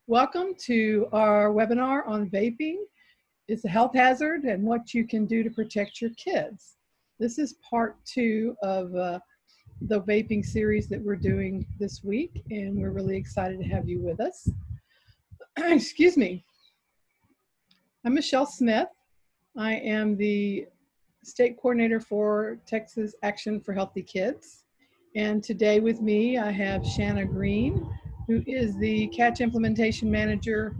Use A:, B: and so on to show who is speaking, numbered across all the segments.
A: Welcome to our webinar on vaping. It's a health hazard and what you can do to protect your kids. This is part 2 of the vaping series that we're doing this week, and we're really excited to have you with us. Excuse me. I'm Michelle Smith. I am the state coordinator for Texas Action for Healthy Kids. And today with me, I have Shana Green, who is the Catch Implementation Manager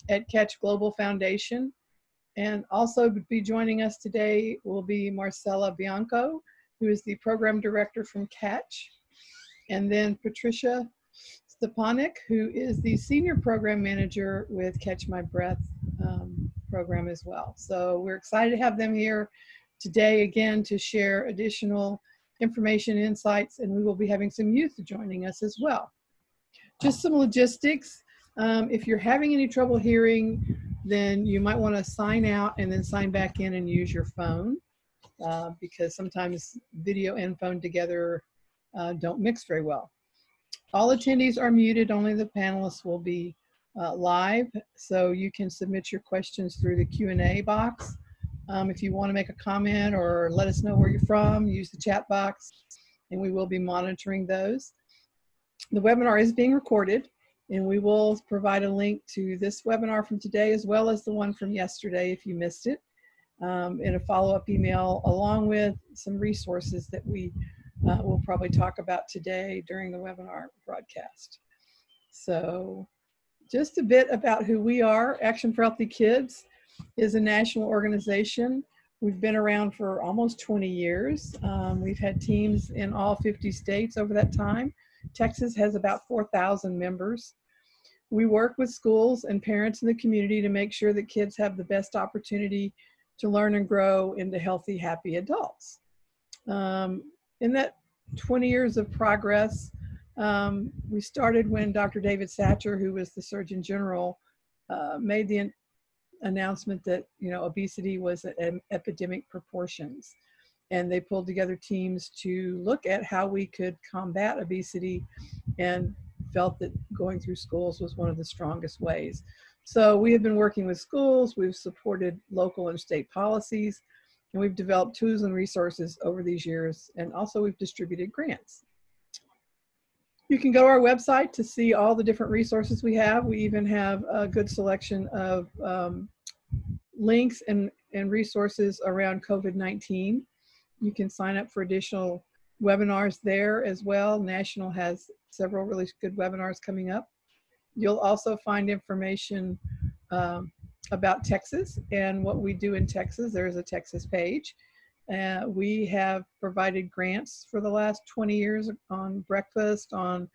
A: at Catch Global Foundation. And also be joining us today will be Marcella Bianco, who is the Program Director from Catch. And then Patricia Stepaniuk, who is the Senior Program Manager with Catch My Breath program as well. So we're excited to have them here today again to share additional information, insights, and we will be having some youth joining us as well. Just some logistics. If you're having any trouble hearing, then you might want to sign out and then sign back in and use your phone because sometimes video and phone together don't mix very well. All attendees are muted, only the panelists will be live, so you can submit your questions through the Q&A box. If you want to make a comment or let us know where you're from, use the chat box, and we will be monitoring those. The webinar is being recorded, and we will provide a link to this webinar from today as well as the one from yesterday if you missed it, in a follow-up email along with some resources that we will probably talk about today during the webinar broadcast. So just a bit about who we are. Action for Healthy Kids is a national organization. We've been around for almost 20 years. We've had teams in all 50 states over that time. Texas has about 4,000 members. We work with schools and parents in the community to make sure that kids have the best opportunity to learn and grow into healthy, happy adults. In that 20 years of progress, we started when Dr. David Satcher, who was the Surgeon General, made the announcement that obesity was at epidemic proportions, and they pulled together teams to look at how we could combat obesity and felt that going through schools was one of the strongest ways. So we have been working with schools, we've supported local and state policies, and we've developed tools and resources over these years, and also we've distributed grants. You can go to our website to see all the different resources we have. We even have a good selection of links and resources around COVID-19. You can sign up for additional webinars there as well. National has several really good webinars coming up. You'll also find information about Texas and what we do in Texas. There's a Texas page. We have provided grants for the last 20 years on breakfast, on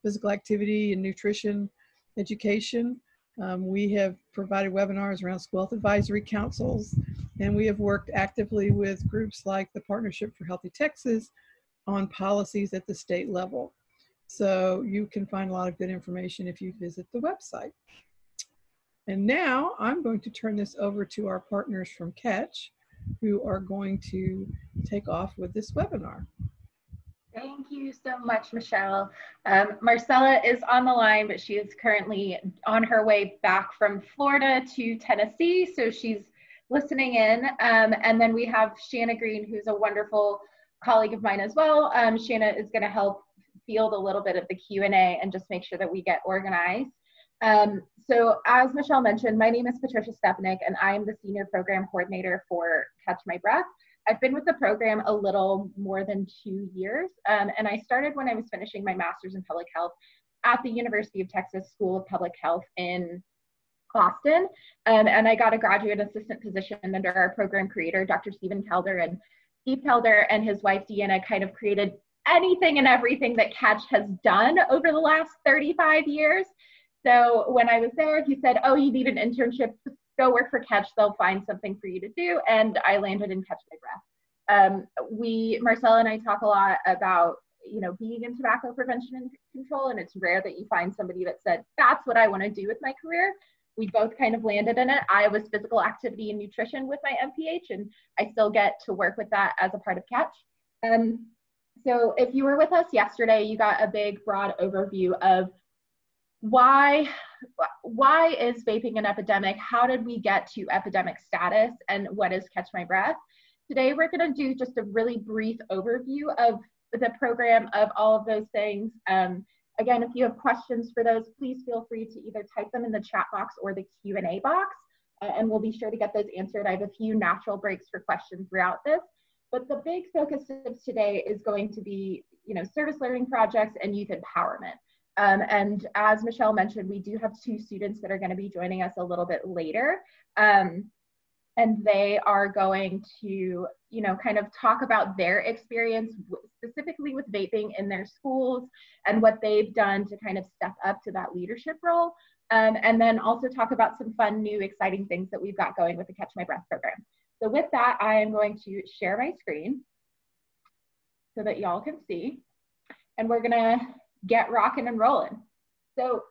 A: physical activity and nutrition education. We have provided webinars around school health advisory councils, and we have worked actively with groups like the Partnership for Healthy Texas on policies at the state level. So you can find a lot of good information if you visit the website. And now I'm going to turn this over to our partners from Catch, who are going to take off with this webinar.
B: Thank you so much, Michelle. Marcella is on the line, but she is currently on her way back from Florida to Tennessee, so she's listening in. And then we have Shana Green, who's a wonderful colleague of mine as well. Shana is going to help field a little bit of the Q&A and just make sure that we get organized. So as Michelle mentioned, my name is Patricia Stepaniuk, and I am the Senior Program Coordinator for Catch My Breath. I've been with the program a little more than 2 years, and I started when I was finishing my master's in public health at the University of Texas School of Public Health in Austin, and I got a graduate assistant position under our program creator, Dr. Stephen Kelder, and Steve Kelder and his wife, Deanna, kind of created anything and everything that Catch has done over the last 35 years. So when I was there, he said, oh, you need an internship, go work for Catch, they'll find something for you to do. And I landed in Catch My Breath. Marcella and I talk a lot about, being in tobacco prevention and control, and it's rare that you find somebody that said, that's what I want to do with my career. We both kind of landed in it. I was physical activity and nutrition with my MPH, and I still get to work with that as a part of Catch. So if you were with us yesterday, you got a big, broad overview of why is vaping an epidemic? How did we get to epidemic status? And what is Catch My Breath? Today, we're going to do just a really brief overview of the program, of all of those things. Again, if you have questions for those, please feel free to either type them in the chat box or the Q&A box, and we'll be sure to get those answered. I have a few natural breaks for questions throughout this, but the big focus of today is going to be, service learning projects and youth empowerment. And as Michelle mentioned, we do have 2 students that are going to be joining us a little bit later. And they are going to, kind of talk about their experience specifically with vaping in their schools and what they've done to kind of step up to that leadership role. And then also talk about some fun, new, exciting things that we've got going with the Catch My Breath program. So with that, I am going to share my screen so that y'all can see. And we're going to get rocking and rolling. So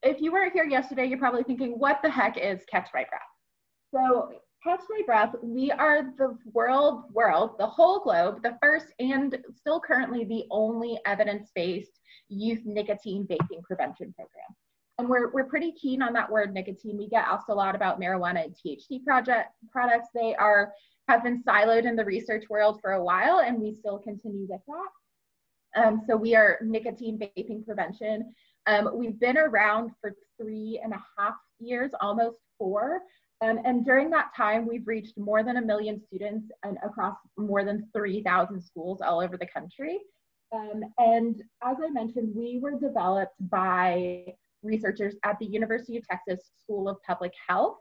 B: if you weren't here yesterday, you're probably thinking, what the heck is Catch My Breath? So Catch My Breath, we are the the whole globe, the first and still currently the only evidence-based youth nicotine vaping prevention program. And we're pretty keen on that word nicotine. We get asked a lot about marijuana and THC products. They have been siloed in the research world for a while, and we still continue with that. So we are nicotine vaping prevention. We've been around for 3.5 years, almost 4. And during that time, we've reached more than 1 million students and across more than 3,000 schools all over the country. And as I mentioned, we were developed by researchers at the University of Texas School of Public Health.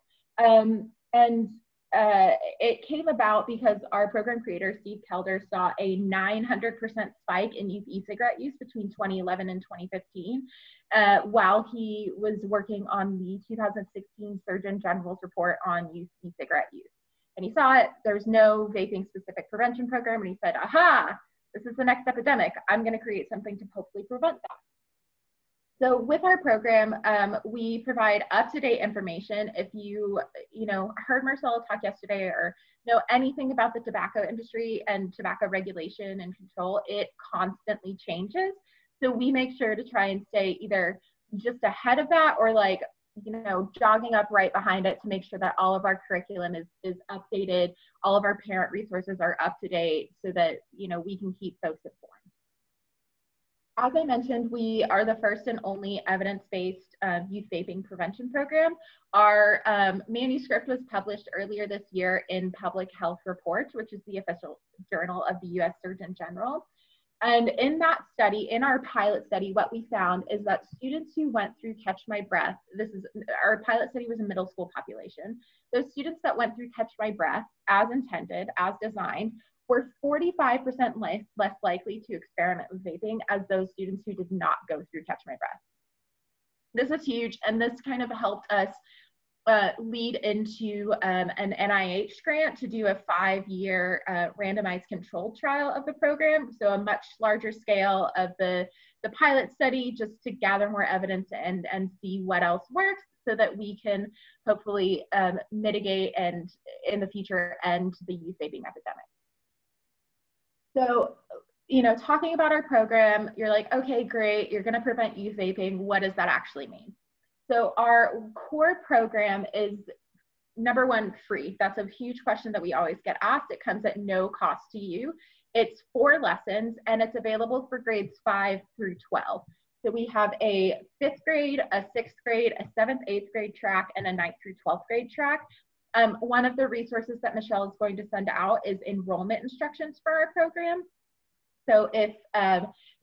B: It came about because our program creator, Steve Kelder, saw a 900% spike in youth e-cigarette use between 2011 and 2015, while he was working on the 2016 Surgeon General's report on youth e-cigarette use. And he saw it, there's no vaping specific prevention program, and he said, aha, this is the next epidemic. I'm gonna create something to hopefully prevent that. So with our program, we provide up-to-date information. If you heard Marcella talk yesterday or know anything about the tobacco industry and tobacco regulation and control, it constantly changes. So we make sure to try and stay either just ahead of that or jogging up right behind it to make sure that all of our curriculum is updated, all of our parent resources are up to date so that we can keep folks informed. As I mentioned, we are the first and only evidence-based youth vaping prevention program. Our manuscript was published earlier this year in Public Health Reports, which is the official journal of the US Surgeon General. And in that study, in our pilot study, what we found is that students who went through Catch My Breath, our pilot study was a middle school population. Those students that went through Catch My Breath as intended, as designed, were 45% less likely to experiment with vaping as those students who did not go through Catch My Breath. This is huge, and this kind of helped us lead into an NIH grant to do a 5-year randomized controlled trial of the program, so a much larger scale of the pilot study just to gather more evidence and see what else works so that we can hopefully mitigate and in the future end the youth vaping epidemic. So, talking about our program, you're like, okay, great, you're gonna prevent youth vaping. What does that actually mean? So our core program is, number one, free. That's a huge question that we always get asked. It comes at no cost to you. It's 4 lessons and it's available for grades 5 through 12. So we have a 5th grade, a 6th grade, a 7th, 8th grade track, and a 9th through 12th grade track. One of the resources that Michelle is going to send out is enrollment instructions for our program. So if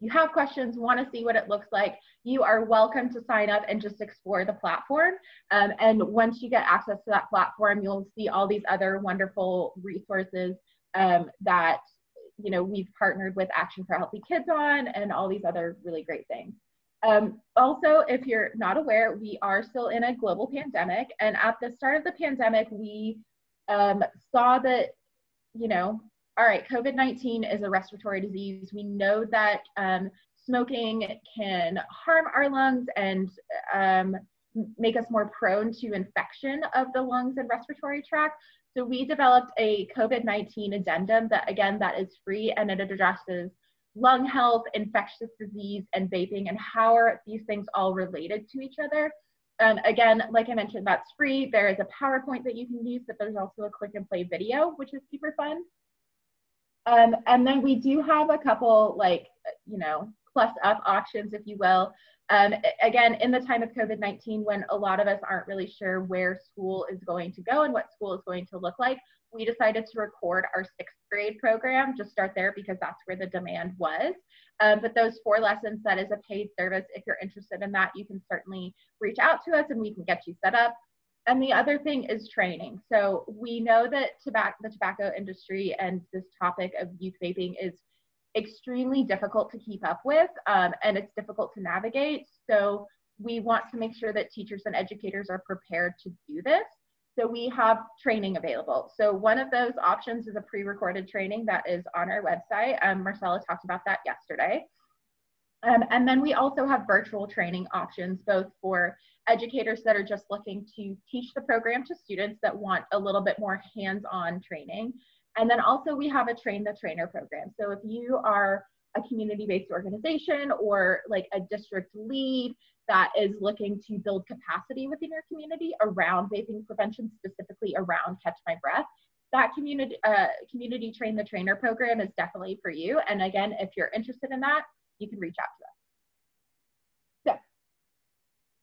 B: you have questions, want to see what it looks like, you are welcome to sign up and just explore the platform. And once you get access to that platform, you'll see all these other wonderful resources that we've partnered with Action for Healthy Kids on, and all these other really great things. Also, if you're not aware, we are still in a global pandemic. And at the start of the pandemic, we saw that, all right, COVID-19 is a respiratory disease. We know that smoking can harm our lungs and make us more prone to infection of the lungs and respiratory tract. So we developed a COVID-19 addendum that, again, that is free, and it addresses lung health, infectious disease, and vaping, and how are these things all related to each other. Again, like I mentioned, that's free. There is a PowerPoint that you can use, but there's also a click and play video, which is super fun. And then we do have a couple, like, you know, plus up options, if you will. Again, in the time of COVID-19, when a lot of us aren't really sure where school is going to go and what school is going to look like, we decided to record our 6th grade program, just start there because that's where the demand was. But those 4 lessons, that is a paid service. If you're interested in that, you can certainly reach out to us and we can get you set up. And the other thing is training. So we know that the tobacco industry and this topic of youth vaping is extremely difficult to keep up with, and it's difficult to navigate. So we want to make sure that teachers and educators are prepared to do this. So we have training available. So one of those options is a pre-recorded training that is on our website. Marcella talked about that yesterday. And then we also have virtual training options, both for educators that are just looking to teach the program to students that want a little bit more hands-on training. And then also we have a train the trainer program. So if you are a community-based organization or like a district lead that is looking to build capacity within your community around vaping prevention, specifically around Catch My Breath, that community train the trainer program is definitely for you. And again, if you're interested in that, you can reach out to us. So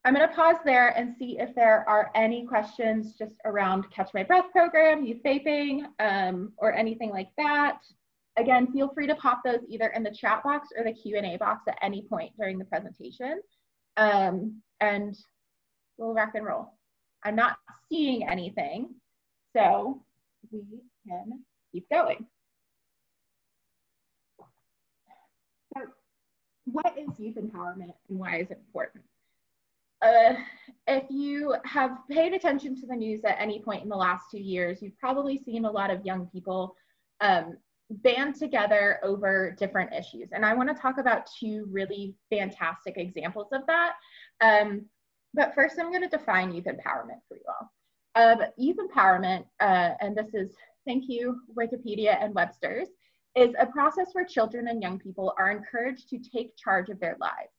B: I'm going to pause there and see if there are any questions just around Catch My Breath program, youth vaping, or anything like that. Again, feel free to pop those either in the chat box or the Q&A box at any point during the presentation. And we'll rock and roll. I'm not seeing anything, so we can keep going. So what is youth empowerment and why is it important? If you have paid attention to the news at any point in the last 2 years, you've probably seen a lot of young people band together over different issues. And I want to talk about 2 really fantastic examples of that. But first, I'm going to define youth empowerment for you all. Youth empowerment, and this is, thank you, Wikipedia and Webster's, is a process where children and young people are encouraged to take charge of their lives.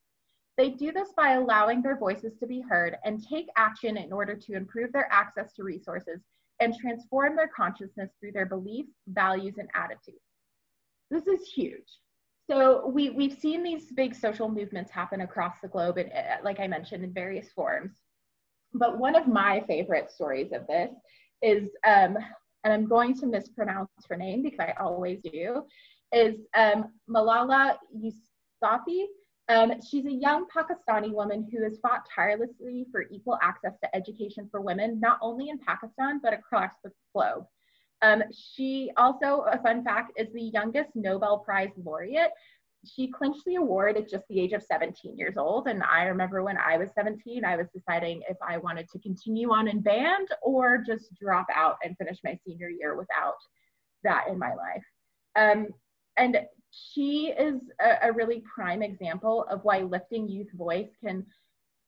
B: They do this by allowing their voices to be heard and take action in order to improve their access to resources and transform their consciousness through their beliefs, values, and attitudes. This is huge. So we've seen these big social movements happen across the globe, and like I mentioned, in various forms. But one of my favorite stories of this is, and I'm going to mispronounce her name because I always do, is Malala Yousafzai. She's a young Pakistani woman who has fought tirelessly for equal access to education for women, not only in Pakistan, but across the globe. She also, a fun fact, is the youngest Nobel Prize laureate. She clinched the award at just the age of 17 years old. And I remember when I was 17, I was deciding if I wanted to continue on in band or just drop out and finish my senior year without that in my life. And she is a really prime example of why lifting youth voice can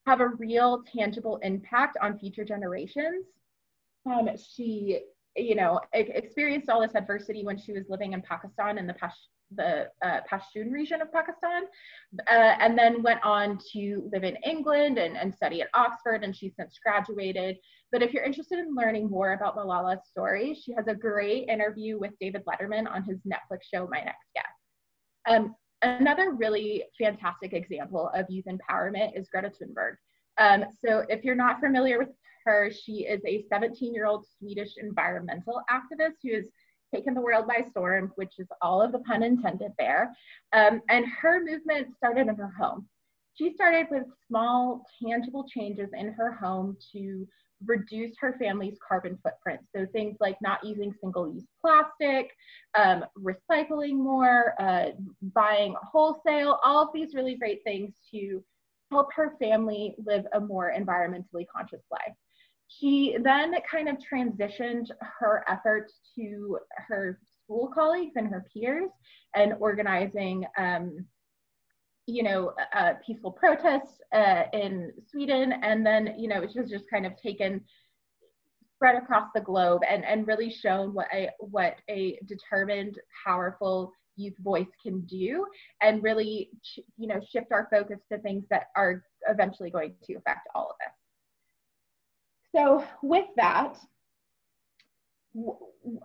B: have a real tangible impact on future generations. She, you know, experienced all this adversity when she was living in Pakistan in the Pashtun region of Pakistan, and then went on to live in England and study at Oxford, and she's since graduated. But if you're interested in learning more about Malala's story, she has a great interview with David Letterman on his Netflix show, My Next Guest. Another really fantastic example of youth empowerment is Greta Thunberg. So if you're not familiar with her, she is a 17-year-old Swedish environmental activist who has taken the world by storm, which is all of the pun intended there. And her movement started in her home. She started with small, tangible changes in her home to reduce her family's carbon footprint. So things like not using single-use plastic, recycling more, buying wholesale, all of these really great things to help her family live a more environmentally conscious life. She then kind of transitioned her efforts to her school colleagues and her peers and organizing peaceful protests in Sweden, and then, it was just kind of spread across the globe and really shown what a determined, powerful youth voice can do, and really, you know, shift our focus to things that are eventually going to affect all of us. So with that,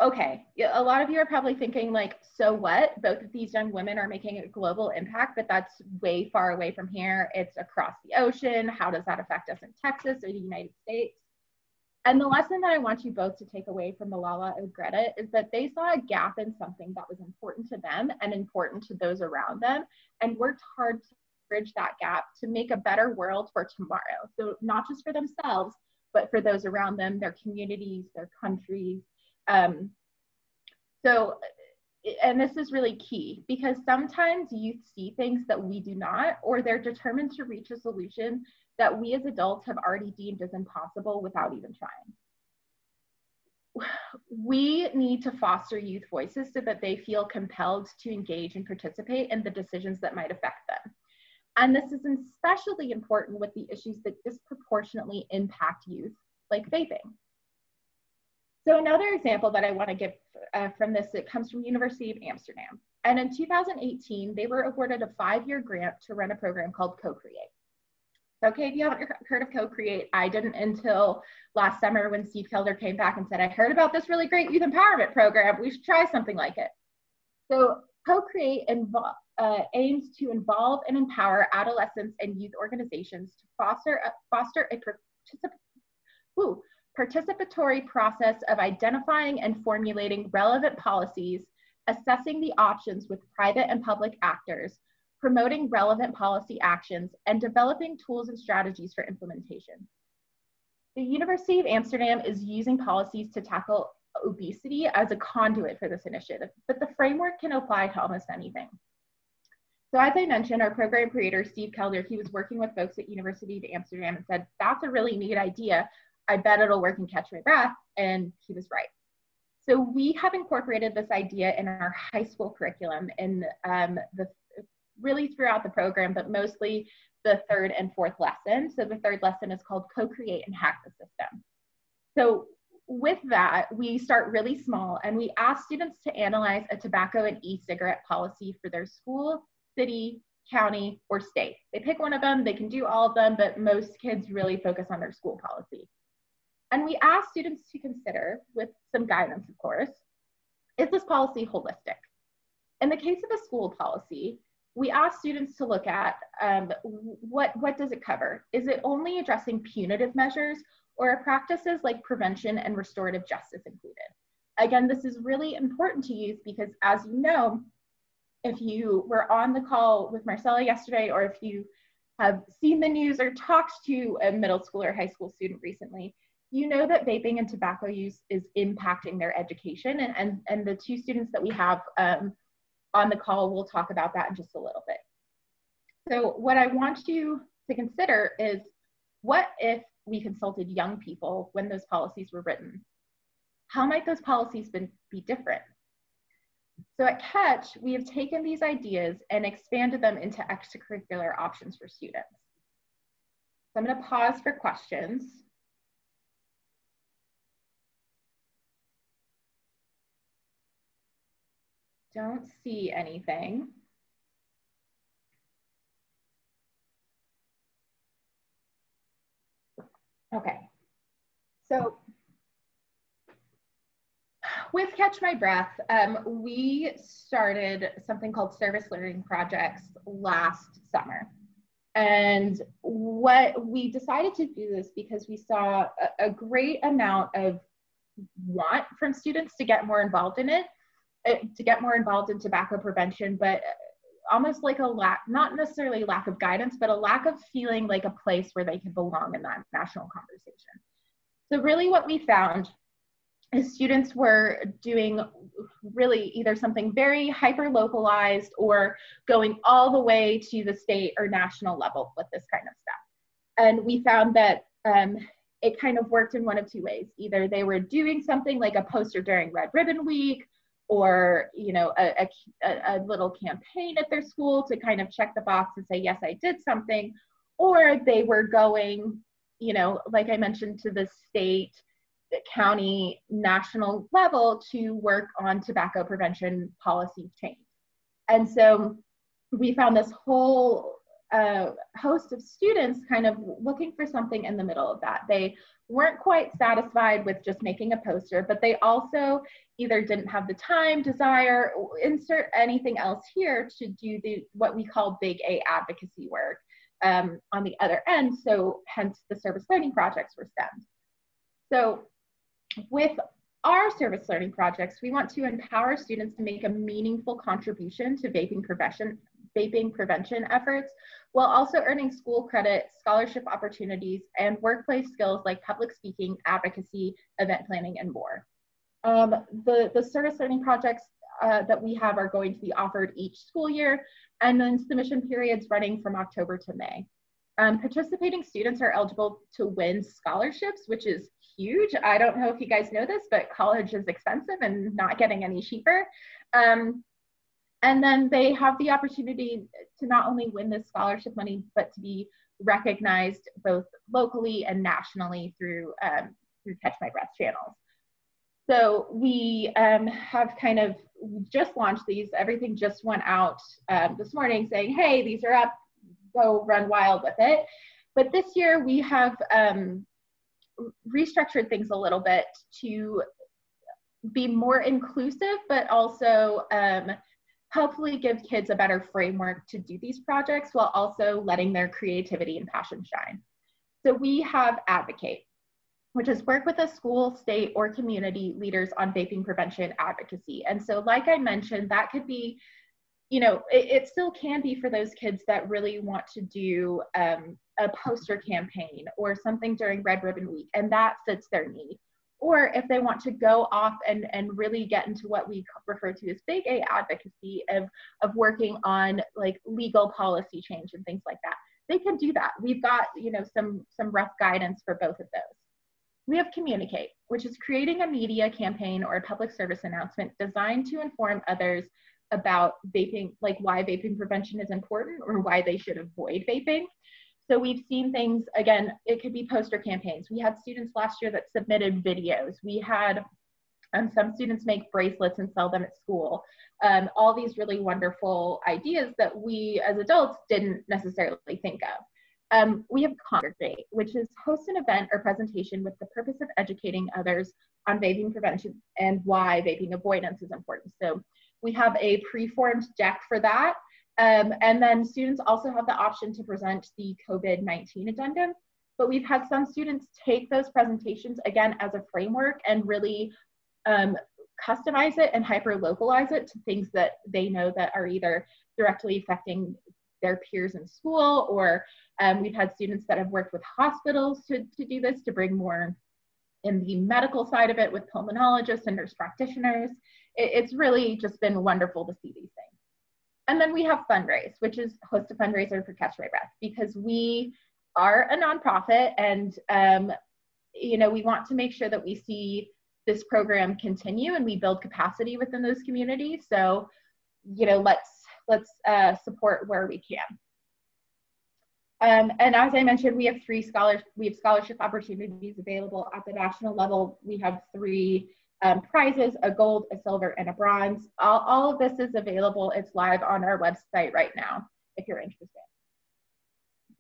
B: okay, a lot of you are probably thinking like, so what? Both of these young women are making a global impact, but that's way far away from here. It's across the ocean. How does that affect us in Texas or the United States? And the lesson that I want you both to take away from Malala and Greta is that they saw a gap in something that was important to them and important to those around them, and worked hard to bridge that gap to make a better world for tomorrow. So not just for themselves, but for those around them, their communities, their countries. And this is really key, because sometimes youth see things that we do not, or they're determined to reach a solution that we as adults have already deemed as impossible without even trying. We need to foster youth voices so that they feel compelled to engage and participate in the decisions that might affect them. And this is especially important with the issues that disproportionately impact youth, like vaping. So another example that I want to give from this, it comes from University of Amsterdam. And in 2018, they were awarded a 5-year grant to run a program called Co-Create. So, okay, if you haven't heard of Co-Create, I didn't until last summer when Steve Kelder came back and said, I heard about this really great youth empowerment program. We should try something like it. So Co-Create aims to involve and empower adolescents and youth organizations to foster a participatory process of identifying and formulating relevant policies, assessing the options with private and public actors, promoting relevant policy actions, and developing tools and strategies for implementation. The University of Amsterdam is using policies to tackle obesity as a conduit for this initiative, but the framework can apply to almost anything. So as I mentioned, our program creator, Steve Kelder, he was working with folks at University of Amsterdam and said, that's a really neat idea. I bet it'll work and catch my breath. And he was right. So we have incorporated this idea in our high school curriculum in really throughout the program, but mostly the 3rd and 4th lesson. So the 3rd lesson is called Co-Create and Hack the System. So with that, we start really small and we ask students to analyze a tobacco and e-cigarette policy for their school, city, county, or state. They pick one of them, they can do all of them, but most kids really focus on their school policy. And we ask students to consider, with some guidance, of course, is this policy holistic? In the case of a school policy, we ask students to look at what does it cover? Is it only addressing punitive measures, or are practices like prevention and restorative justice included? Again, this is really important to youth because, as you know, if you were on the call with Marcella yesterday, or if you have seen the news or talked to a middle school or high school student recently, you know that vaping and tobacco use is impacting their education. And the 2 students that we have on the call, we'll talk about that in just a little bit. So what I want you to consider is, what if we consulted young people when those policies were written? How might those policies be different? So at Catch, we have taken these ideas and expanded them into extracurricular options for students. So I'm going to pause for questions. Don't see anything. Okay, so with Catch My Breath, we started something called service learning projects last summer. And what we decided to do this because we saw a great amount of want from students to get more involved in it, to get more involved in tobacco prevention, but almost like a lack, not necessarily lack of guidance, but a lack of feeling like a place where they could belong in that national conversation. So really what we found is students were doing really either something very hyper localized or going all the way to the state or national level with this kind of stuff. And we found that it kind of worked in one of 2 ways. Either they were doing something like a poster during Red Ribbon Week, or a little campaign at their school to kind of check the box and say, yes, I did something, or they were going, like I mentioned, to the state, the county, national level to work on tobacco prevention policy change. And so we found this whole host of students kind of looking for something in the middle of that. They weren't quite satisfied with just making a poster, but they also either didn't have the time, desire, insert anything else here to do what we call big A advocacy work on the other end. So hence the service learning projects were stemmed. So with our service learning projects, we want to empower students to make a meaningful contribution to vaping prevention efforts, while also earning school credit, scholarship opportunities, and workplace skills like public speaking, advocacy, event planning, and more. The service learning projects that we have are going to be offered each school year, and then submission periods running from October to May. Participating students are eligible to win scholarships, which is huge. I don't know if you guys know this, but college is expensive and not getting any cheaper. And then they have the opportunity to not only win this scholarship money, but to be recognized both locally and nationally through Catch My Breath channels. So we have kind of just launched these. Everything just went out this morning saying, hey, these are up, go run wild with it. But this year we have restructured things a little bit to be more inclusive, but also hopefully give kids a better framework to do these projects while also letting their creativity and passion shine. So we have Advocate, which is work with a school, state, or community leaders on vaping prevention advocacy. And so like I mentioned, that could be, you know, it still can be for those kids that really want to do a poster campaign or something during Red Ribbon Week, and that fits their need. Or if they want to go off and really get into what we refer to as big A advocacy of working on like legal policy change and things like that, they can do that. We've got, you know, some rough guidance for both of those. We have Communicate, which is creating a media campaign or a public service announcement designed to inform others about vaping, like why vaping prevention is important or why they should avoid vaping. So we've seen things, again, it could be poster campaigns. We had students last year that submitted videos. We had some students make bracelets and sell them at school. All these really wonderful ideas that we as adults didn't necessarily think of. We have Congregate, which is host an event or presentation with the purpose of educating others on vaping prevention and why vaping avoidance is important. So we have a preformed deck for that. And then students also have the option to present the COVID-19 addendum, but we've had some students take those presentations again as a framework and really customize it and hyper-localize it to things that they know that are either directly affecting their peers in school, or we've had students that have worked with hospitals to do this, to bring more in the medical side of it with pulmonologists and nurse practitioners. It's really just been wonderful to see these things. And then we have Fundraise, which is host a fundraiser for Catch My Breath, because we are a nonprofit and you know, we want to make sure that we see this program continue and we build capacity within those communities. So, you know, let's support where we can. And as I mentioned, we have scholarship opportunities available at the national level. We have 3 prizes, a gold, a silver, and a bronze. All of this is available. It's live on our website right now, if you're interested.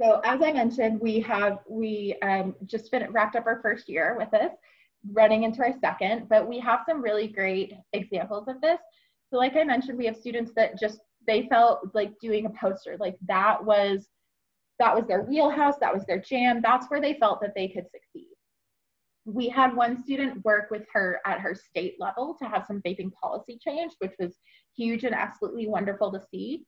B: So as I mentioned, we just wrapped up our first year with this, running into our second, but we have some really great examples of this. So like I mentioned, we have students that they felt like doing a poster, like that was their wheelhouse, that was their jam, that's where they felt that they could succeed. We had one student work with her at her state level to have some vaping policy change, which was huge and absolutely wonderful to see.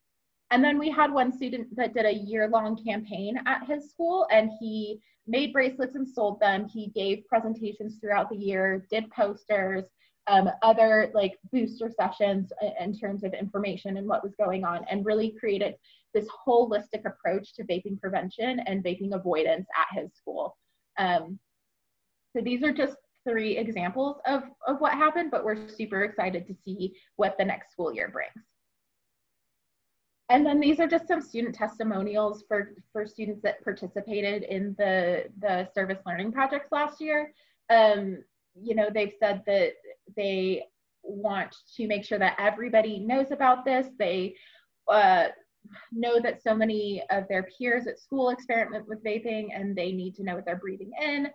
B: And then we had one student that did a year-long campaign at his school, and he made bracelets and sold them. He gave presentations throughout the year, did posters, other like booster sessions in terms of information and what was going on, and really created this holistic approach to vaping prevention and vaping avoidance at his school. So these are just 3 examples of what happened, but we're super excited to see what the next school year brings. And then these are just some student testimonials for students that participated in the service learning projects last year. You know, they've said that they want to make sure that everybody knows about this. They know that so many of their peers at school experiment with vaping, and they need to know what they're breathing in.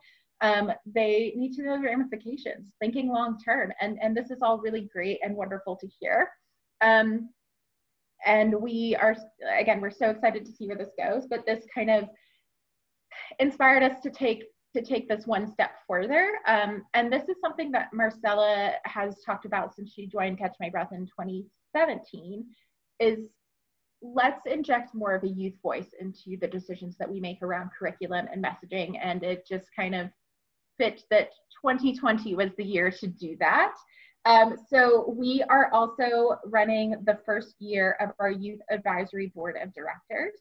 B: They need to know the ramifications, thinking long term. And this is all really great and wonderful to hear. And we are, again, we're so excited to see where this goes, but this kind of inspired us to take this one step further. And this is something that Marcella has talked about since she joined Catch My Breath in 2017, is let's inject more of a youth voice into the decisions that we make around curriculum and messaging. And it just kind of fit that 2020 was the year to do that. So we are also running the first year of our Youth Advisory Board of Directors.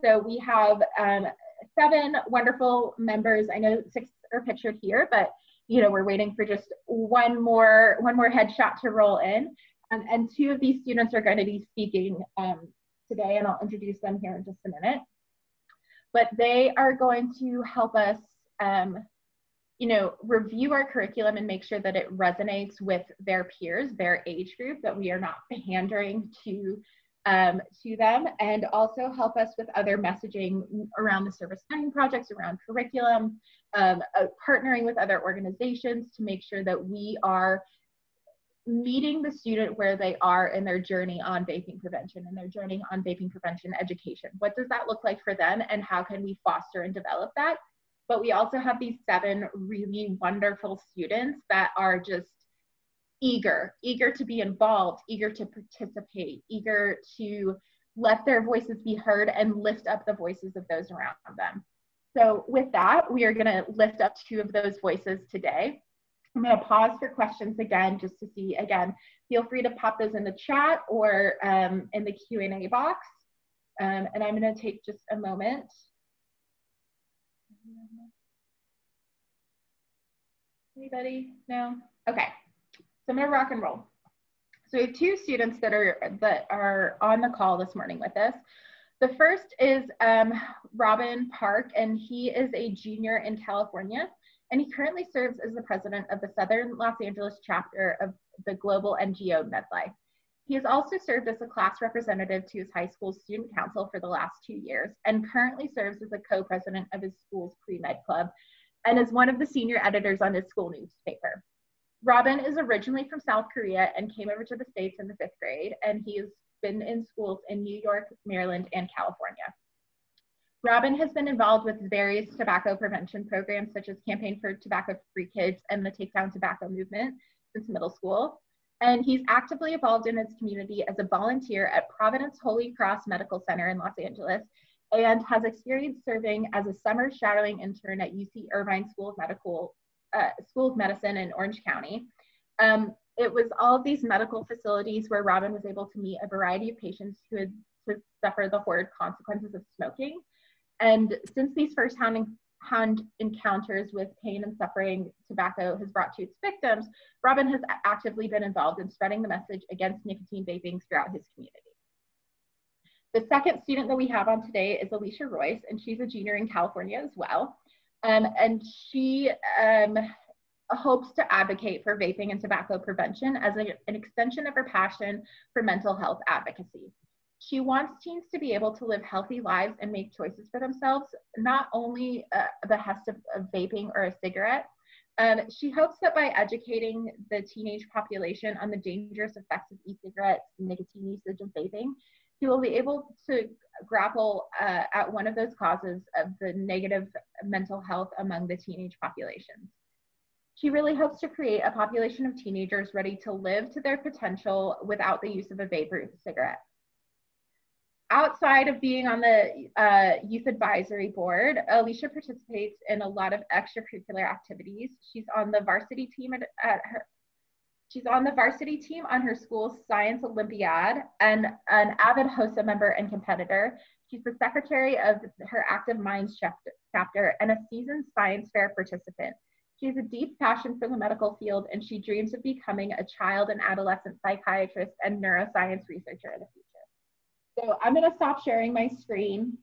B: So we have 7 wonderful members. I know 6 are pictured here, but you know, we're waiting for just one more headshot to roll in. And 2 of these students are going to be speaking today, and I'll introduce them here in just a minute. But they are going to help us you know, review our curriculum and make sure that it resonates with their peers, their age group, that we are not pandering to them, and also help us with other messaging around the service learning projects, around curriculum, partnering with other organizations to make sure that we are meeting the student where they are in their journey on vaping prevention and their journey on vaping prevention education. What does that look like for them, and how can we foster and develop that? But we also have these 7 really wonderful students that are just eager to be involved, eager to participate, eager to let their voices be heard and lift up the voices of those around them. So with that, we are gonna lift up 2 of those voices today. I'm gonna pause for questions again, just to see, again, feel free to pop those in the chat or in the Q&A box. And I'm gonna take just a moment. Anybody? No? Okay. So I'm gonna rock and roll. So we have 2 students that are on the call this morning with us. The first is Robin Park, and he is a junior in California, and he currently serves as the president of the Southern Los Angeles chapter of the global NGO MedLife. He has also served as a class representative to his high school student council for the last 2 years, and currently serves as a co-president of his school's pre-med club, and is one of the senior editors on his school newspaper. Robin is originally from South Korea and came over to the States in the 5th grade, and he has been in schools in New York, Maryland, and California. Robin has been involved with various tobacco prevention programs, such as Campaign for Tobacco-Free Kids and the Take Down Tobacco movement since middle school. And he's actively involved in his community as a volunteer at Providence Holy Cross Medical Center in Los Angeles, and has experience serving as a summer shadowing intern at UC Irvine School of Medicine in Orange County. It was all of these medical facilities where Robin was able to meet a variety of patients who had to suffer the horrid consequences of smoking. And since these first-hand encounters with pain and suffering tobacco has brought to its victims, Robin has actively been involved in spreading the message against nicotine vaping throughout his community. The second student that we have on today is Alicia Royce, and she's a junior in California as well. And she hopes to advocate for vaping and tobacco prevention as an extension of her passion for mental health advocacy. She wants teens to be able to live healthy lives and make choices for themselves, not only the behest of vaping or a cigarette. She hopes that by educating the teenage population on the dangerous effects of e-cigarettes, nicotine usage, and vaping, she will be able to grapple at one of those causes of the negative mental health among the teenage populations. She really hopes to create a population of teenagers ready to live to their potential without the use of a vape or cigarette. Outside of being on the Youth Advisory Board, Alicia participates in a lot of extracurricular activities. She's on the varsity team she's on the varsity team on her school's Science Olympiad, and an avid HOSA member and competitor. She's the secretary of her Active Minds chapter and a seasoned science fair participant. She has a deep passion for the medical field, and she dreams of becoming a child and adolescent psychiatrist and neuroscience researcher in the future. So I'm going to stop sharing my screen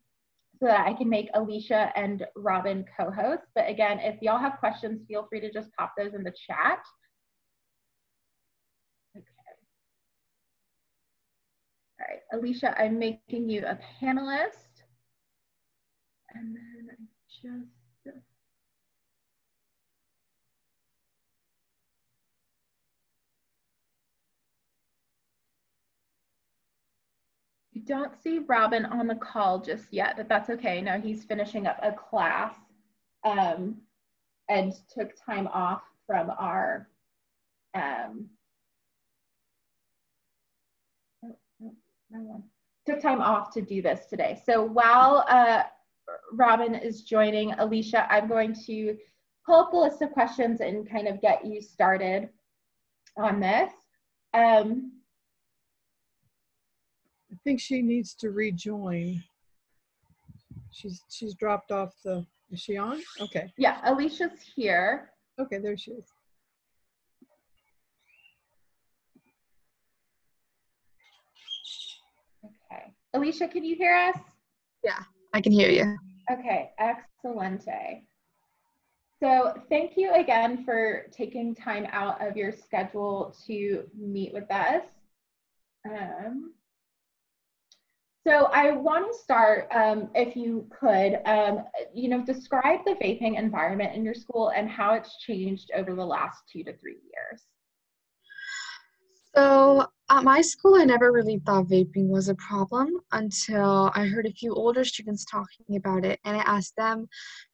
B: so that I can make Alicia and Robin co-hosts. But again, if y'all have questions, feel free to just pop those in the chat. All right, Alicia, I'm making you a panelist. And then I just... You don't see Robin on the call just yet, but that's okay. No, he's finishing up a class and took time off from our took time off to do this today. So while Robin is joining Alicia, I'm going to pull up the list of questions and kind of get you started on this.
A: I think she needs to rejoin. She's dropped off the, is she on? Okay.
B: Yeah, Alicia's here.
A: Okay, there she is.
B: Okay. Alicia, can you hear us?
C: Yeah, I can hear you.
B: Okay, excelente. So thank you again for taking time out of your schedule to meet with us. So I want to start, if you could, describe the vaping environment in your school and how it's changed over the last 2 to 3 years.
C: So at my school, I never really thought vaping was a problem until I heard a few older students talking about it, and I asked them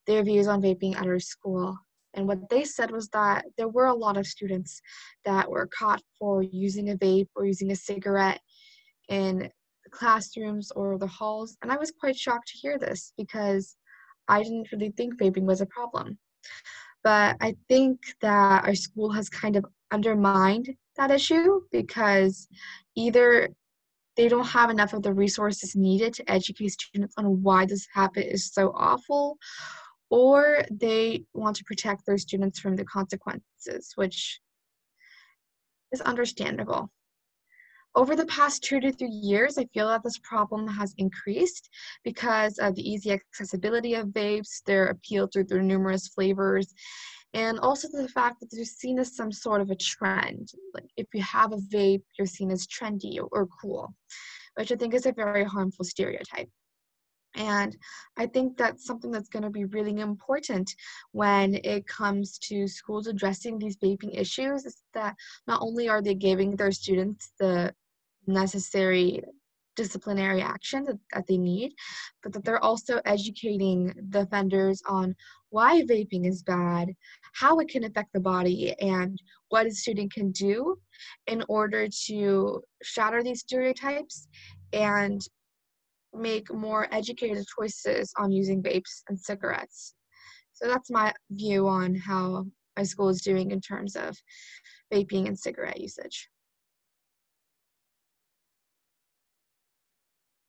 C: their views on vaping at our school. And what they said was that there were a lot of students that were caught for using a vape or using a cigarette in the classrooms or the halls. And I was quite shocked to hear this because I didn't really think vaping was a problem. But I think that our school has kind of undermined that issue because either they don't have enough of the resources needed to educate students on why this habit is so awful, or they want to protect their students from the consequences, which is understandable. Over the past 2 to 3 years, I feel that this problem has increased because of the easy accessibility of vapes, their appeal through their numerous flavors, and also the fact that they're seen as some sort of a trend. Like if you have a vape, you're seen as trendy or cool, which I think is a very harmful stereotype. And I think that's something that's going to be really important when it comes to schools addressing these vaping issues, is that not only are they giving their students the necessary disciplinary action that they need, but that they're also educating the offenders on why vaping is bad, how it can affect the body, and what a student can do in order to shatter these stereotypes and make more educated choices on using vapes and cigarettes. So that's my view on how my school is doing in terms of vaping and cigarette usage.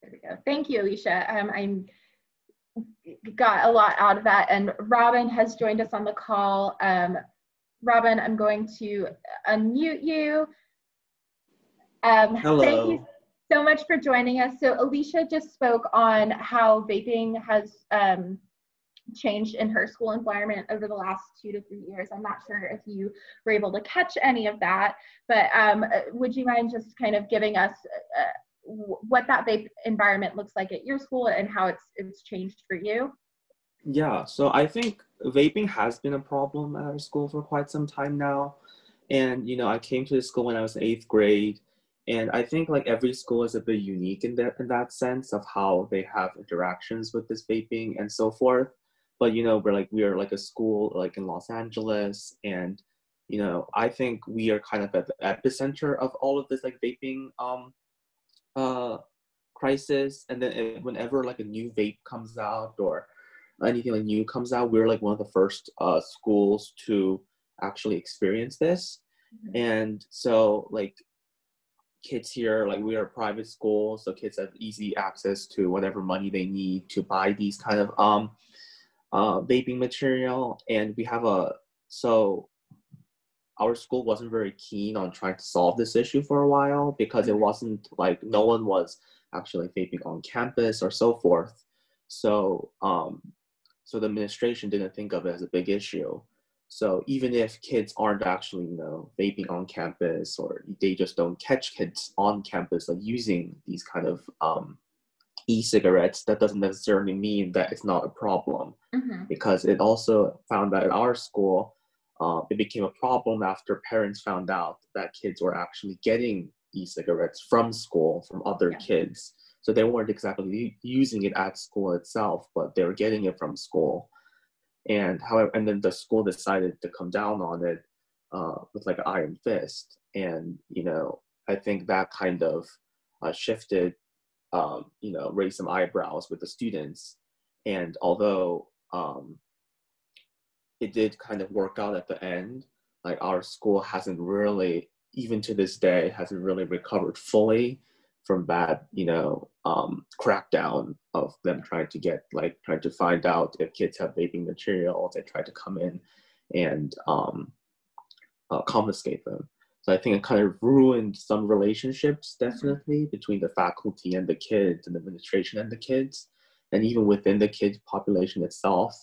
B: There we go. Thank you, Alicia. I got a lot out of that. And Robin has joined us on the call. Robin, I'm going to unmute you.
D: Hello.
B: Thank you so much for joining us. So Alicia just spoke on how vaping has changed in her school environment over the last 2 to 3 years. I'm not sure if you were able to catch any of that, but would you mind just kind of giving us what that vape environment looks like at your school and how it's changed for you?
D: Yeah, so I think vaping has been a problem at our school for quite some time now. And, I came to the school when I was in 8th grade. And I think like every school is a bit unique in that sense of how they have interactions with this vaping and so forth. But, we are like a school like in Los Angeles. And, I think we are kind of at the epicenter of all of this like vaping crisis. And then whenever like a new vape comes out or anything like new comes out, we're like one of the first schools to actually experience this. Mm-hmm. And so like kids here, like we are a private school, so kids have easy access to whatever money they need to buy these kind of vaping material. And we have so our school wasn't very keen on trying to solve this issue for a while because it wasn't like no one was actually vaping on campus or so forth. So so the administration didn't think of it as a big issue. So even if kids aren't actually, vaping on campus, or they just don't catch kids on campus like using these kind of e-cigarettes, that doesn't necessarily mean that it's not a problem. Because it also found that at our school, it became a problem after parents found out that kids were actually getting e-cigarettes from school, from other kids. So they weren't exactly using it at school itself, but they were getting it from school. And then the school decided to come down on it with like an iron fist. And, I think that kind of shifted, raised some eyebrows with the students. And although it did kind of work out at the end, like our school hasn't really, even to this day, hasn't really recovered fully from that, crackdown of them trying to find out if kids have vaping material. They try to come in and confiscate them. So I think it kind of ruined some relationships, definitely, between the faculty and the kids, and the administration and the kids, and even within the kids population itself.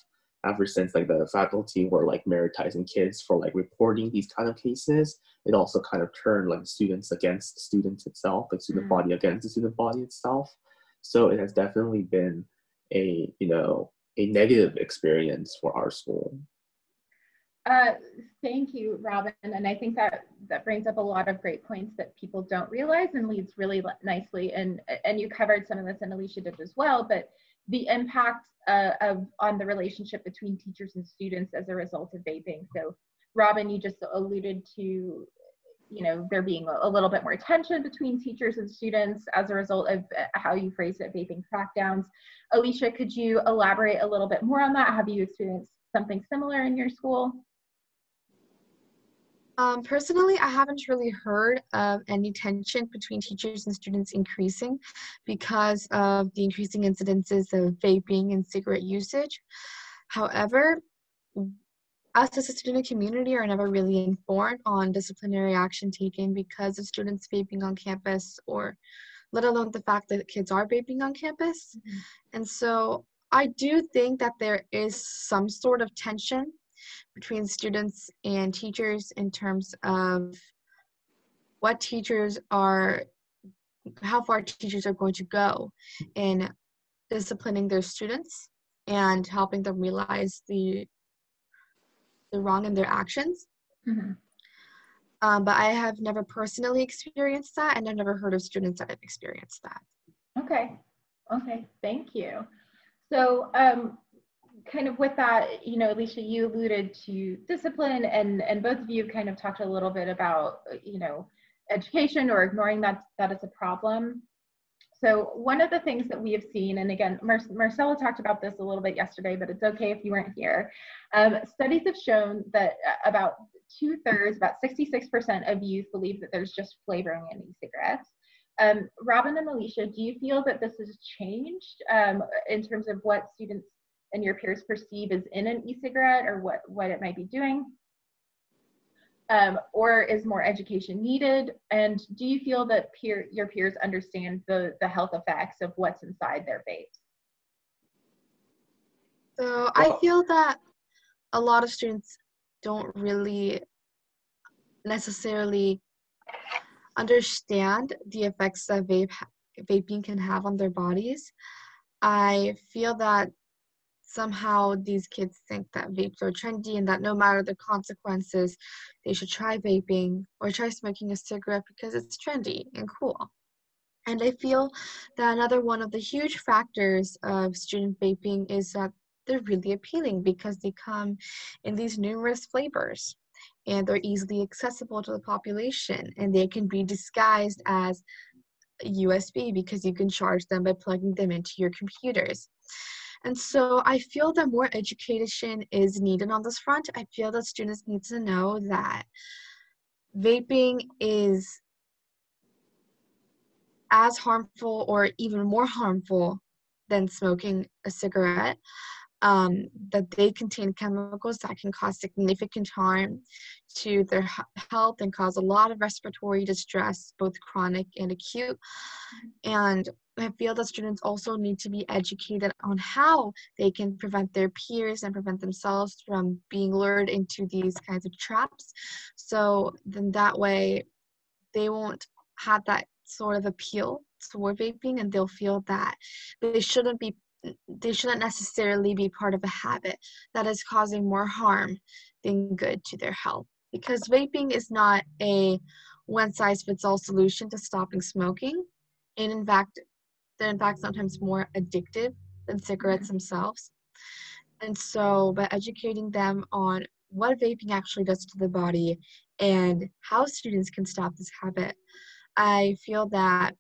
D: Ever since like the faculty were like meritizing kids for like reporting these kind of cases, it also kind of turned like students against the students itself, like student body against the student body itself. So it has definitely been a negative experience for our school.
B: Thank you, Robin. And I think that brings up a lot of great points that people don't realize, and leads really nicely. And you covered some of this, and Alicia did as well, but the impact on the relationship between teachers and students as a result of vaping. So Robin, you just alluded to, there being a little bit more tension between teachers and students as a result of how you phrased it, vaping crackdowns. Alicia, could you elaborate a little bit more on that? Have you experienced something similar in your school?
C: Personally, I haven't really heard of any tension between teachers and students increasing because of the increasing incidences of vaping and cigarette usage. However, us as a student community are never really informed on disciplinary action taken because of students vaping on campus, or let alone the fact that kids are vaping on campus. And so I do think that there is some sort of tension between students and teachers in terms of how far teachers are going to go in disciplining their students and helping them realize the wrong in their actions. But I have never personally experienced that, and I've never heard of students that have experienced that.
B: Okay, thank you. So kind of with that, Alicia, you alluded to discipline, and both of you kind of talked a little bit about, education, or ignoring that as a problem. So one of the things that we have seen, and again, Marcella talked about this a little bit yesterday, but it's okay if you weren't here. Studies have shown that about 2/3, about 66% of youth believe that there's just flavoring in e-cigarettes. Robin and Alicia, do you feel that this has changed in terms of what students and your peers perceive as in an e-cigarette, or what it might be doing? Or is more education needed? And do you feel that your peers understand the health effects of what's inside their vapes?
C: So I feel that a lot of students don't really necessarily understand the effects that vaping can have on their bodies. I feel that somehow these kids think that vapes are trendy, and that no matter the consequences, they should try vaping or try smoking a cigarette because it's trendy and cool. And I feel that another one of the huge factors of student vaping is that they're really appealing because they come in these numerous flavors, and they're easily accessible to the population, and they can be disguised as USB because you can charge them by plugging them into your computers. And so I feel that more education is needed on this front. I feel that students need to know that vaping is as harmful or even more harmful than smoking a cigarette, that they contain chemicals that can cause significant harm to their health and cause a lot of respiratory distress, both chronic and acute. And I feel that students also need to be educated on how they can prevent their peers and prevent themselves from being lured into these kinds of traps. So then that way they won't have that sort of appeal toward vaping, and they'll feel that they shouldn't be they shouldn't necessarily be part of a habit that is causing more harm than good to their health. Because vaping is not a one-size-fits-all solution to stopping smoking. And in fact, they're in fact sometimes more addictive than cigarettes themselves. And so by educating them on what vaping actually does to the body and how students can stop this habit, I feel that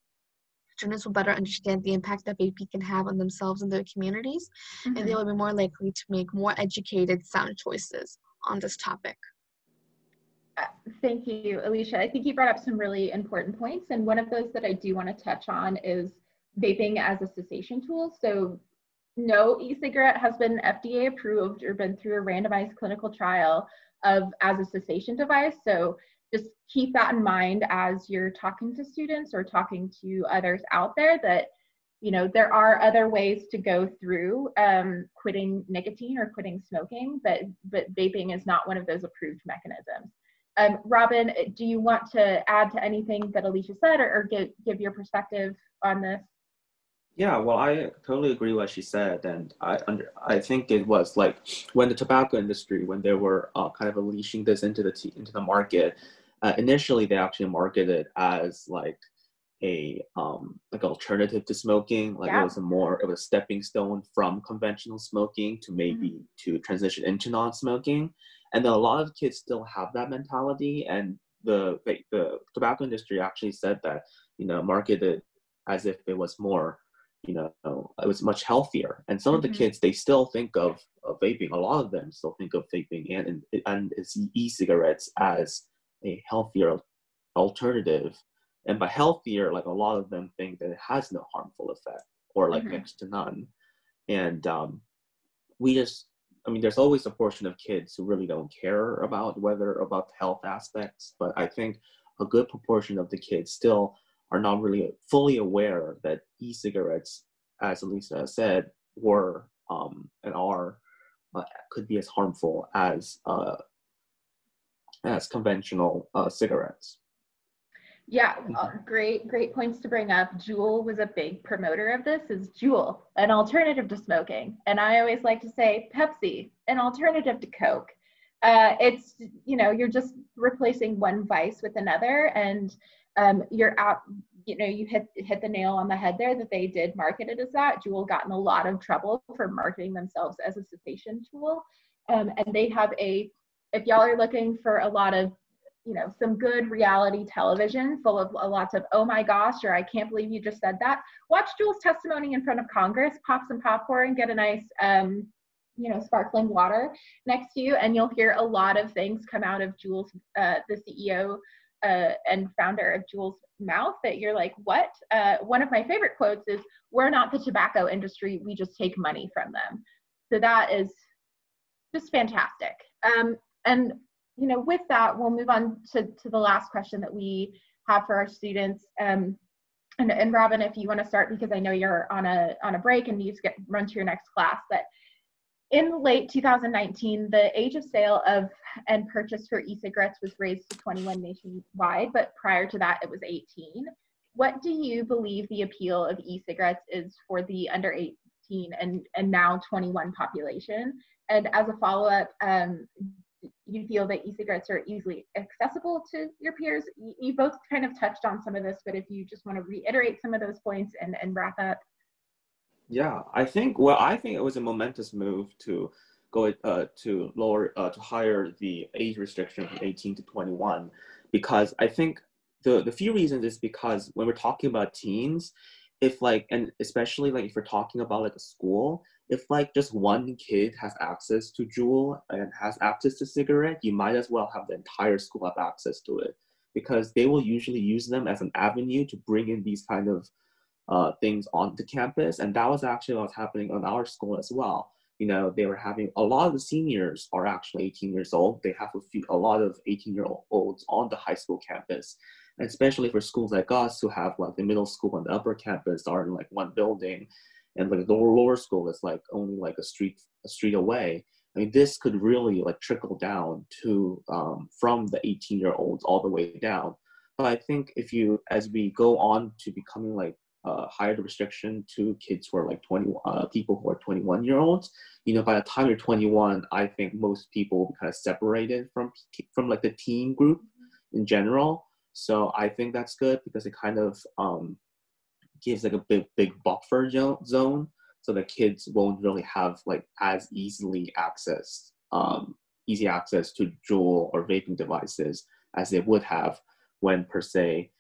C: students will better understand the impact that vaping can have on themselves and their communities, and they will be more likely to make more educated, sound choices on this topic.
B: Thank you, Alicia. I think you brought up some really important points, and one of those that I do want to touch on is vaping as a cessation tool. So no e-cigarette has been FDA approved or been through a randomized clinical trial as a cessation device. So just keep that in mind as you're talking to students or talking to others out there, that there are other ways to go through quitting nicotine or quitting smoking, but vaping is not one of those approved mechanisms. Robin, do you want to add to anything that Alicia said, or give your perspective on this?
D: Yeah, well, I totally agree with what she said, and I think it was like when the tobacco industry, when they were kind of unleashing this into the market, initially they actually marketed it as like a like alternative to smoking, like it was a stepping stone from conventional smoking to maybe to transition into non-smoking, and then a lot of kids still have that mentality, and the tobacco industry actually said that marketed as if it was more. It was much healthier. And some of the kids, they still think of vaping. A lot of them still think of vaping and e-cigarettes as a healthier alternative. And by healthier, like a lot of them think that it has no harmful effect or like next to none. And there's always a portion of kids who really don't care about the health aspects. But I think a good proportion of the kids still are not really fully aware that e-cigarettes, as Elisa said, were and are could be as harmful as conventional cigarettes.
B: Yeah, great points to bring up. Juul was a big promoter of this. Is Juul an alternative to smoking? And I always like to say Pepsi, an alternative to Coke. It's you're just replacing one vice with another, and you're out. You hit the nail on the head there, that they did market it as that. Juul got in a lot of trouble for marketing themselves as a cessation tool, and they have if y'all are looking for a lot of some good reality television full of lots of oh my gosh, or I can't believe you just said that, watch Juul's testimony in front of Congress, pop some popcorn, get a nice sparkling water next to you, and you'll hear a lot of things come out of Juul's the CEO and founder of Juul's mouth that you're like, what? One of my favorite quotes is, "We're not the tobacco industry, we just take money from them." So that is just fantastic. And with that, we'll move on to the last question that we have for our students. And Robin, if you want to start, because I know you're on a break and need to run to your next class, that in late 2019, the age of sale of and purchase for e-cigarettes was raised to 21 nationwide, but prior to that, it was 18. What do you believe the appeal of e-cigarettes is for the under 18 and now 21 population? And as a follow-up, you feel that e-cigarettes are easily accessible to your peers? You both kind of touched on some of this, but if you just want to reiterate some of those points and wrap up.
D: Yeah, I think it was a momentous move to go to higher the age restriction from 18 to 21, because I think the few reasons is because when we're talking about teens, and especially like if we're talking about like a school, if like just one kid has access to Juul and has access to cigarette, you might as well have the entire school have access to it, because they will usually use them as an avenue to bring in these kind of things onto campus. And that was actually what was happening on our school as well. They were having a lot of the seniors are actually 18 years old. They have a lot of 18-year-olds on the high school campus. And especially for schools like us who have like the middle school and the upper campus are in like one building, and like the lower school is like only like a street away. I mean, this could really like trickle down to from the 18-year-olds all the way down. But I think if you, as we go on to becoming like higher the restriction to kids who are like 20, people who are 21-year-olds, you know, by the time you're 21, I think most people will be kind of separated from like the teen group in general. So I think that's good because it kind of gives like a big buffer zone, so the kids won't really have like as easy access to Juul or vaping devices as they would have when per se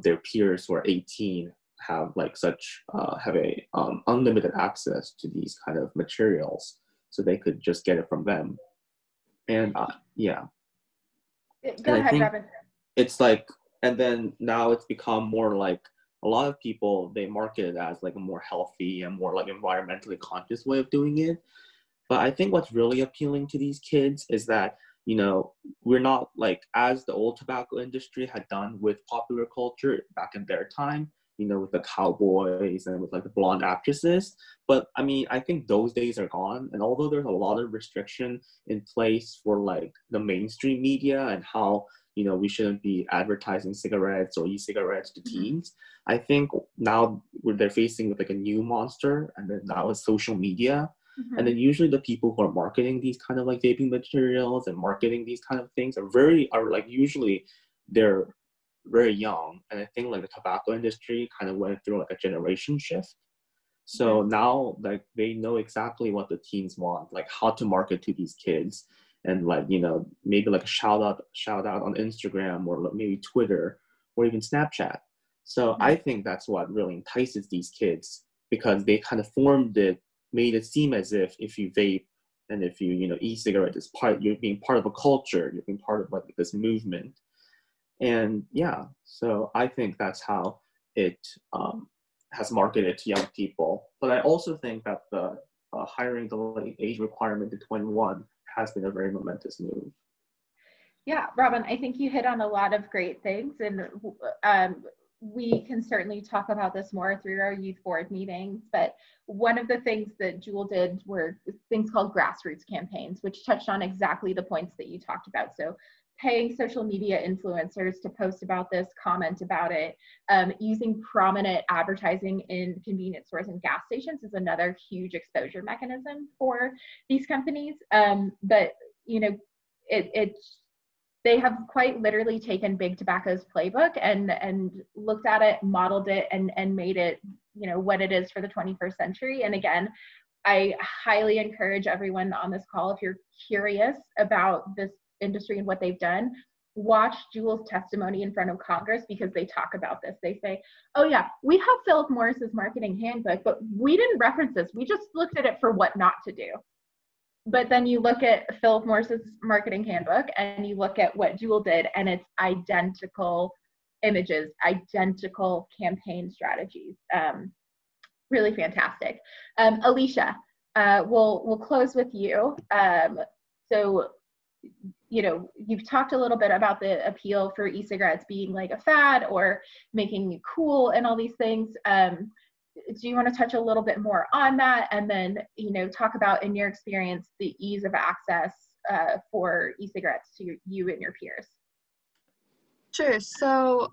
D: their peers who are 18 have like such have a unlimited access to these kind of materials, so they could just get it from them. And yeah.
B: Go ahead, Robin.
D: It's like, and then now it's become more like a lot of people, they market it as like a more healthy and more like environmentally conscious way of doing it. But I think what's really appealing to these kids is that, you know, we're not like, as the old tobacco industry had done with popular culture back in their time, you know, with the cowboys and with like the blonde actresses. But I mean, I think those days are gone. And although there's a lot of restriction in place for like the mainstream media and how, you know, we shouldn't be advertising cigarettes or e-cigarettes to teens, I think now they're facing with like a new monster, and then now it's social media. And then usually the people who are marketing these kind of like vaping materials and marketing these kind of things are like usually they're very young. And I think like the tobacco industry kind of went through like a generation shift. So now like they know exactly what the teens want, like how to market to these kids, and like, you know, maybe like a shout out on Instagram or maybe Twitter or even Snapchat. So I think that's what really entices these kids, because they kind of made it seem as if you vape and if you know, e-cigarette is you're being part of a culture, you're being part of like this movement. And yeah, so I think that's how it has marketed to young people. But I also think that the hiring the age requirement to 21 has been a very momentous move.
B: Yeah, Robin, I think you hit on a lot of great things, and we can certainly talk about this more through our youth board meetings. But one of the things that Juul did were things called grassroots campaigns, which touched on exactly the points that you talked about. So paying social media influencers to post about this, comment about it, using prominent advertising in convenience stores and gas stations is another huge exposure mechanism for these companies. But you know, they have quite literally taken Big Tobacco's playbook and looked at it, modeled it, and made it, you know, what it is for the 21st century. And again, I highly encourage everyone on this call, if you're curious about this industry and what they've done, watch Juul's testimony in front of Congress, because they talk about this. They say, oh yeah, we have Philip Morris's marketing handbook, but we didn't reference this. We just looked at it for what not to do. But then you look at Philip Morris's marketing handbook and you look at what Juul did, and it's identical images, identical campaign strategies. Really fantastic. Alicia, we'll close with you. So, you know, you've talked a little bit about the appeal for e-cigarettes being like a fad or making you cool and all these things. Do you want to touch a little bit more on that, and then, you know, talk about, in your experience, the ease of access for e-cigarettes to you and your peers?
C: Sure. So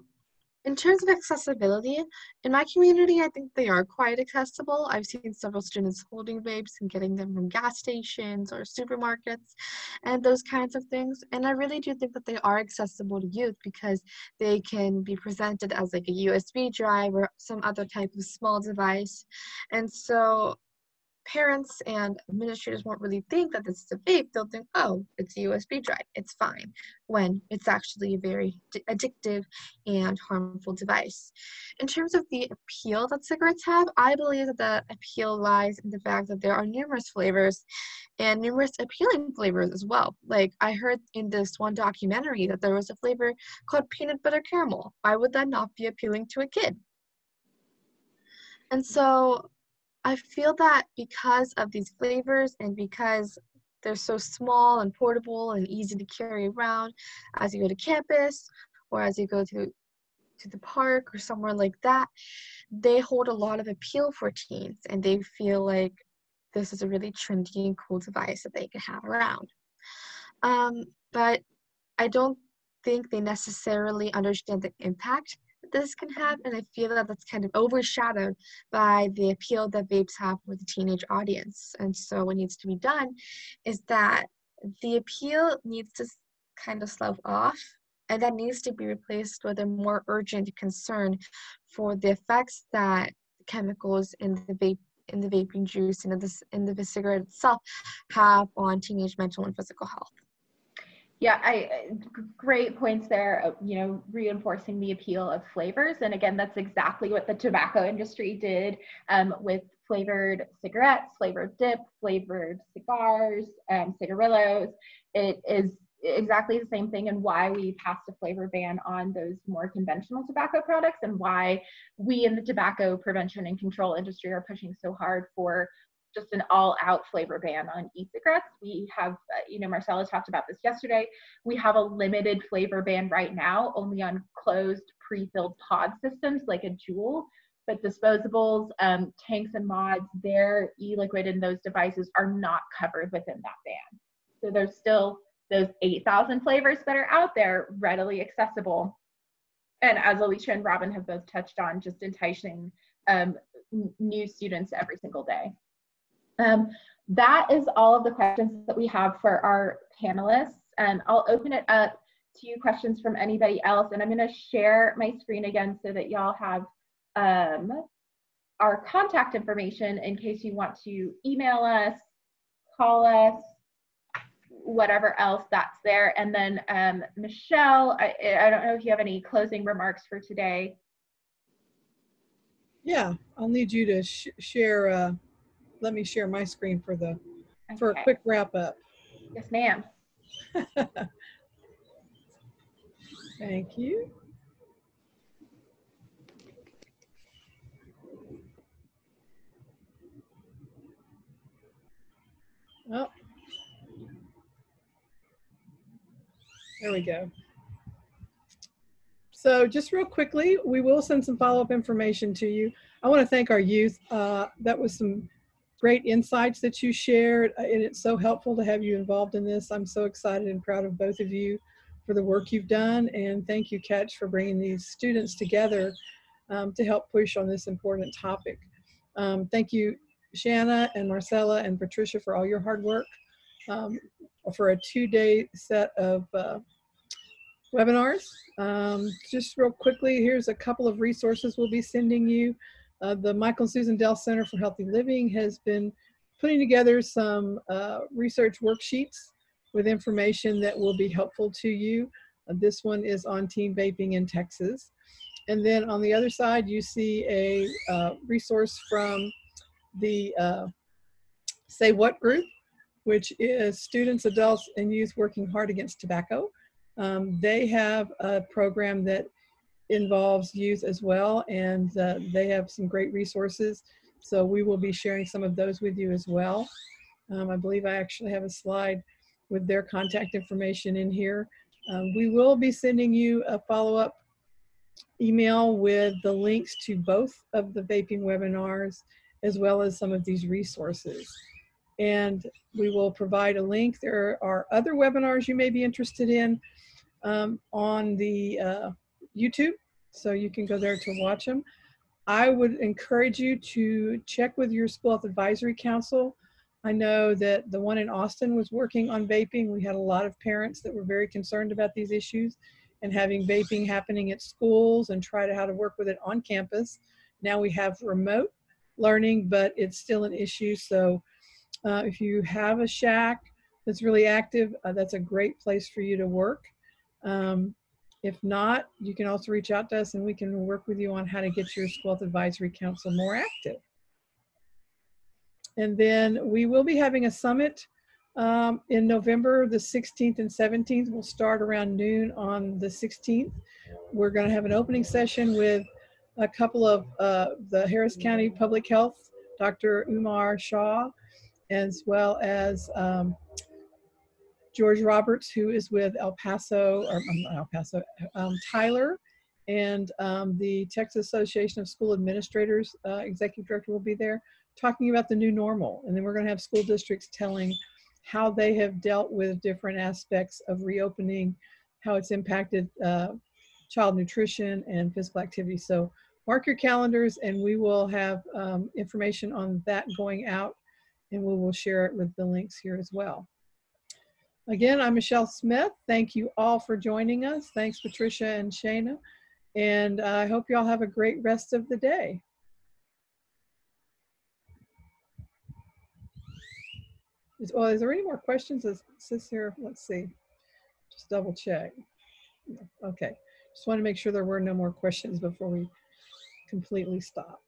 C: in terms of accessibility, in my community, I think they are quite accessible. I've seen several students holding vapes and getting them from gas stations or supermarkets and those kinds of things. And I really do think that they are accessible to youth, because they can be presented as like a USB drive or some other type of small device. And so parents and administrators won't really think that this is a vape. They'll think, oh, it's a USB drive, it's fine, when it's actually a very addictive and harmful device. In terms of the appeal that cigarettes have, I believe that the appeal lies in the fact that there are numerous flavors and numerous appealing flavors as well. Like, I heard in this one documentary that there was a flavor called peanut butter caramel. Why would that not be appealing to a kid? And so I feel that because of these flavors and because they're so small and portable and easy to carry around as you go to campus or as you go to to the park or somewhere like that, they hold a lot of appeal for teens, and they feel like this is a really trendy and cool device that they can have around. But I don't think they necessarily understand the impact that this can have, and I feel that that's kind of overshadowed by the appeal that vapes have with the teenage audience. And so what needs to be done is that the appeal needs to kind of slough off, and that needs to be replaced with a more urgent concern for the effects that chemicals in the vaping juice and in the cigarette itself have on teenage mental and physical health.
B: Yeah, great points there, you know, reinforcing the appeal of flavors. And again, that's exactly what the tobacco industry did with flavored cigarettes, flavored dip, flavored cigars, cigarillos. It is exactly the same thing, and why we passed a flavor ban on those more conventional tobacco products, and why we in the tobacco prevention and control industry are pushing so hard for just an all-out flavor ban on e-cigarettes. We have, you know, Marcella talked about this yesterday. We have a limited flavor ban right now, only on closed pre-filled pod systems like a Juul, but disposables, tanks and mods, their e-liquid in those devices are not covered within that ban. So there's still those 8,000 flavors that are out there readily accessible. And as Alicia and Robin have both touched on, just enticing new students every single day. That is all of the questions that we have for our panelists. I'll open it up to questions from anybody else, and I'm going to share my screen again so that y'all have our contact information in case you want to email us, call us, whatever else that's there. And then Michelle, I don't know if you have any closing remarks for today.
A: Yeah, I'll need you to share. Let me share my screen for a quick wrap up.
B: Yes, ma'am.
A: Thank you. Oh, there we go. So just real quickly, we will send some follow-up information to you. I want to thank our youth. That was some great insights that you shared, and it's so helpful to have you involved in this. I'm so excited and proud of both of you for the work you've done, and thank you, Catch, for bringing these students together to help push on this important topic. Thank you, Shana and Marcella and Patricia, for all your hard work for a 2-day set of webinars. Just real quickly, here's a couple of resources we'll be sending you. The Michael and Susan Dell Center for Healthy Living has been putting together some research worksheets with information that will be helpful to you. This one is on teen vaping in Texas. And then on the other side, you see a resource from the SAYWHAT group, which is Students, Adults, and Youth Working Hard Against Tobacco. They have a program that involves youth as well, and they have some great resources. So we will be sharing some of those with you as well. I believe I actually have a slide with their contact information in here. We will be sending you a follow-up email with the links to both of the vaping webinars, as well as some of these resources. And we will provide a link. There are other webinars you may be interested in on the YouTube, so you can go there to watch them. I would encourage you to check with your School Health Advisory Council. I know that the one in Austin was working on vaping. We had a lot of parents that were very concerned about these issues and having vaping happening at schools and try to how to work with it on campus. Now we have remote learning, but it's still an issue. So if you have a shack that's really active, that's a great place for you to work. If not, you can also reach out to us and we can work with you on how to get your School Health Advisory Council more active. And then we will be having a summit in November, the 16th and 17th. We'll start around noon on the 16th. We're going to have an opening session with a couple of the Harris County Public Health, Dr. Umar Shah, as well as George Roberts, who is with Tyler, and the Texas Association of School Administrators executive director will be there talking about the new normal. And then we're going to have school districts telling how they have dealt with different aspects of reopening, how it's impacted child nutrition and physical activity. So mark your calendars, and we will have information on that going out, and we will share it with the links here as well. Again, I'm Michelle Smith. Thank you all for joining us. Thanks, Patricia and Shana. And I hope you all have a great rest of the day. Is there any more questions? It says here, let's see, just double check. Okay, just want to make sure there were no more questions before we completely stop.